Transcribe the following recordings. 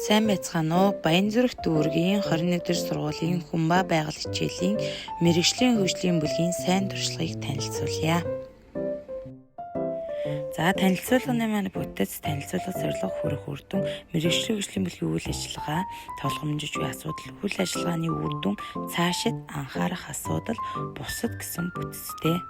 Сайн байцгаана уу? Баянзүрх дүүргийн 21-р сургуулийн Хүмбаа байгаль хичээлийн мэргэжлийн хөгжлийн бүлгийн сайн туршлагыг танилцуулъя. За танилцуулганы маань бүтэц танилцуулга зорилго хүрэх үр дүн мэргэжлийн хөгжлийн бүлгийн үйл ажиллагаа тогломжиж буй асуудал үйл ажиллагааны үр дүн цаашид анхаарах асуудал бусад гэсэн бүтцтэй.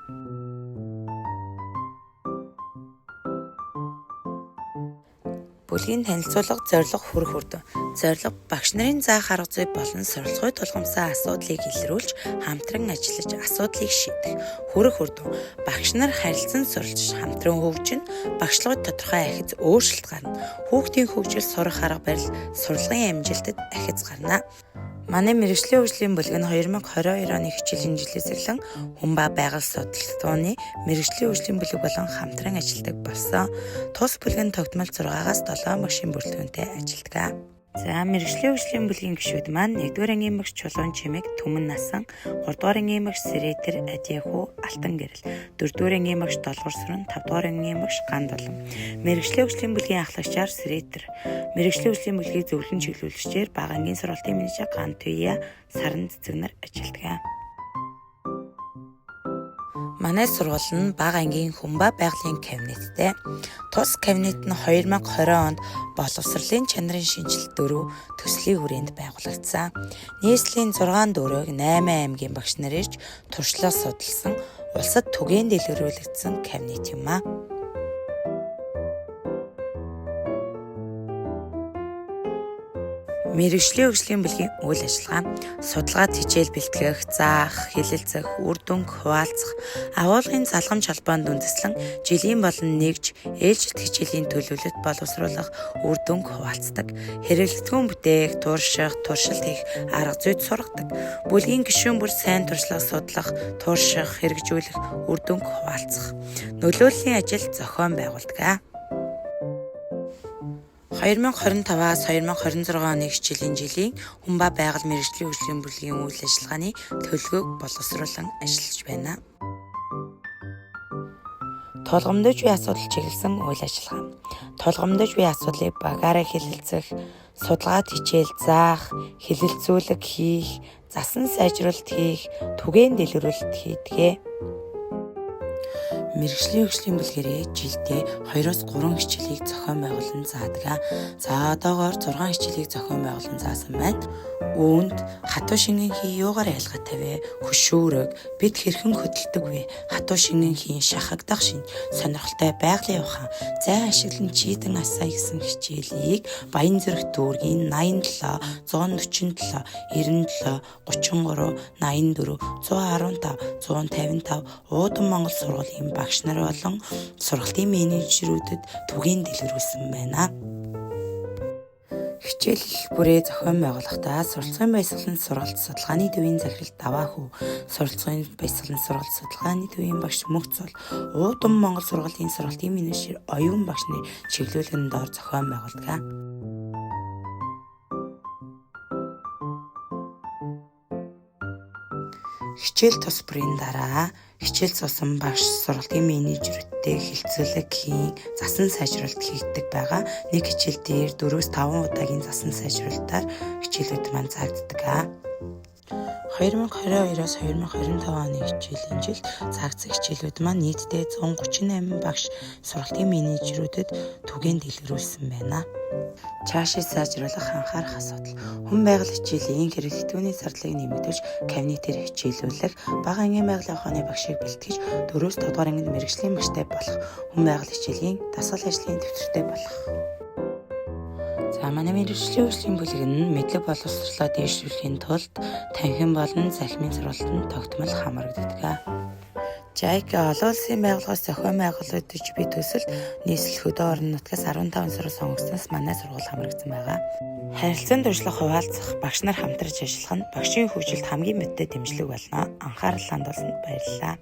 Бүлгийн танилцуулга зорилго хүрэх үр дүн. Зорилго багш нарын заах арга зүй болон суралцгой тулгамсаа асуудлыг илрүүлж хамтран ажиллаж асуудлыг шийдэх. Хүрэх үр дүн. Багш нар харилцан суралцж хамтран хөгжин багшлагууд тодорхой ахиц өөрчлөлт гарна. Хүүхдийн хөгжил сурах арга барил сурлагын амжилтад ахиц гарна. Манай мэргэжлийн хөгжлийн бүлэг нь 2022 оны хичээлийн жилээс эхлэн Хүмбаа байгаль судалгааны мэргэжлийн хөгжлийн бүлэг болон хамтран ажилладаг болсон. Тус бүлэг нь тогтмол 6-аас 7 багшийн бүрэлдэхүүнтэй ажилладаг. За мэргэжлийн хөгжлийн бүлгийн гишүүд маань 1-р ангийн багш Чулуун Чимэг, Түмэн Насан, 3-р ангийн багш Сэрэтэр Адиаху, Алтан Гэрэл, 4-р ангийн багш Долгор Сүрэн, 5-р ангийн багш Ганд Улам. Мэргэжлийн хөгжлийн бүлгийн ахлагчаар Сэрэтэр, мэргэжлийн хөгжлийн бүлгийг зөвлөн чиглүүлэгчээр бага ангийн сургалтын менежер Гант Туя, Саран Цэцэг нар ажилладаг. Манай сургууль нь бага ангийн Хүмбаа байгалийн кабинеттэй. Тус кабинет нь 2020 онд боловсролын чанарын шинжилт 4 төслийн хүрээнд байгуулагдсан. Нийслэлийн 6 дөрөг 8 аймгийн багш нар ирж туршлага судалсан улсад түгээн дэлгэрүүлэгдсэн кабинет юм а. Мэргэжлийн хөгжлийн бүлгийн үйл ажиллагаа судалгаа хичээл бэлтгэх, заах, хэлэлцэх, үр дүнг хуваалцах, агуулгын залгамж холбоонд үндэслэн жилийн болон нэгж ээлжит хичээлийн төлөвлөлт боловсруулах үр дүнг хуваалцдаг. Хэрэглэгдэхүүн бүтээх, турших, туршилт хийх арга зүйд сургадаг. Бүлгийн гишүүн бүр сайн туршлага судлах, турших, хэрэгжүүлэх, үр дүнг хуваалцах. Нөлөөллийн ажил зохион байгуулдаг. 2025-аас 2026 оны хичээлийн жилийн Хүмбаа байгаль мэргэжлийн хөгжлийн бүлгийн үйл ажиллагааны төлөвлөгөөг боловсруулан ажиллаж байна. Тулгамдж буй асуудал чиглэсэн үйл ажиллагаа. Тулгамдж буй асуудлыг багаараа хэлэлцэх, судалгаа хичээл заах, хэлэлцүүлэг хийх, засан сайжруулалт хийх, түгээн дэлгэрүүлэлт хийдэг. Мэргэжлийн хөгжлийн бүлгэрээ жилдээ 2-3 хичээлийг зохион байгуулан заадаг. За одоогоор 6 хичээлийг зохион байгуулан заасан байна. Үүнд хатуу шингэн хий юугаар ялгаатай вэ? Хөшөөрөг бид хэрхэн хөдөлдөг вэ? Хатуу шингэн хийн шахагдах шинж, сонирхолтой байгалийн ухаан, зай ашиглан чийдэн асаа гэсэн хичээлийг Баянзүрх дүүргийн 87, 147, 97, 33, 84, 115, 155 Уудан Монгол сургуулийн багш нар болон сургалтын менежерүүдэд түгээн дэлгэрүүлсэн байна. Хичээл бүрээ зохион байгуулахдаа суралцгын баясгалан сургалт судалгааны төвийн захирал Даваахүү, суралцгын баясгалан сургалт судалгааны төвийн багш Мөхцөл, Уудан Монгол сургуулийн сургалтын менежер Оюун багш нарын чиглүүлгэн доор зохион байгуулдаг. Хичээл тус бүрийн дараа хичээл цусан багш сургалтын менежерүүдтэй хэлцүүлэг хийн, засан сайжруулалт хийгдэг байгаа. Нэг хичээл дээр 4-5 удаагийн засан сайжруулалтаар хичээлүүд маань заагддаг. 2022-оос 2025 оны хичээлийн жилд заагдсан хичээлүүд маань нийтдээ 138 багш сургалтын менежерүүдэд түгээн дэлгэрүүлсэн байна. Цаашид сайжруулах анхаарах асуудал. Хүн байгаль хичээлийн хэрэглэгдэхүүний зардлыг нэмэгдүүлж кабинетээр хичээлүүлэх, бага ангийн байгалийн ухааны багшийг бэлтгэж 4-5 дугаар ангид мэргэжлийн багштай болох, хүн байгаль хичээлийн дасгал ажлын дэвтэртэй болох. За манай мэргэжлийн хөгжлийн бүлэг нь мэдлэг боловсролоо дээшлүүлэхийн тулд танхим болон захимын сургалтанд тогтмол хамрагддаг. ЖАИК олон улсын байгууллагаас зохион байгуулагдаж буй төсөлд нийслэл хөдөө орон нутгаас 15 сургууль сонгогдсноос манай сургууль хамрагдсан байгаа. Харилцан туршлага хуваалцах, багш нар хамтарч ажиллах нь багшийн хөгжилд хамгийн мэдээ дэмжлэг болно. Анхаарал хандуулсанд баярлалаа.